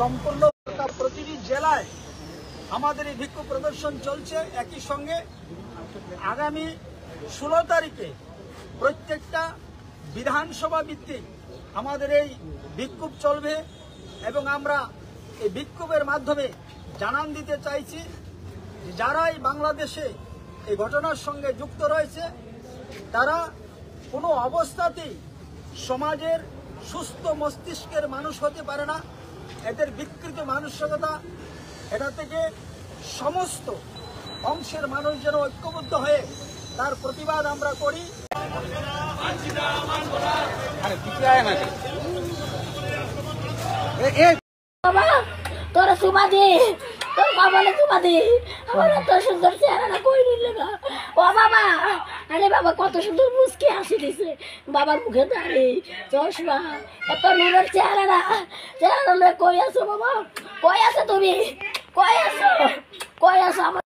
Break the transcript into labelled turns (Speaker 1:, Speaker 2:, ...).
Speaker 1: সম্পূর্ণ প্রতিটি জেলায় আমাদের এই বিক্ষোভ প্রদর্শন চলছে। একই সঙ্গে আগামী 16 তারিখে প্রত্যেকটা বিধানসভা ভিত্তিক আমাদের এই বিক্ষোভ চলবে এবং আমরা এই বিক্ষোভের মাধ্যমে জানান দিতে চাইছি যারাই বাংলাদেশে এই ঘটনার সঙ্গে যুক্ত রয়েছে তারা কোনো অবস্থাতেই সমাজের সুস্থ মস্তিষ্কের মানুষ হতে পারে না। এদের বিকৃত মানসিকতা, এটা থেকে সমস্ত অংশের মানুষ যেন ঐক্যবদ্ধ হয়ে তার প্রতিবাদ আমরা করি।
Speaker 2: তোরা সুমা দে, তোর বাবালে সুমা দে। আমার এত সুন্দর চেহারাটা কই নিলে না ও বাবা। আরে বাবা কত সুন্দর মুস্কি হাসি দিছে বাবার মুখে দাঁড়িয়ে চশমা, এত নুরের চেহারা কই আছো বাবা? কই আছো তুমি? কই আছো? কই আছো? আমার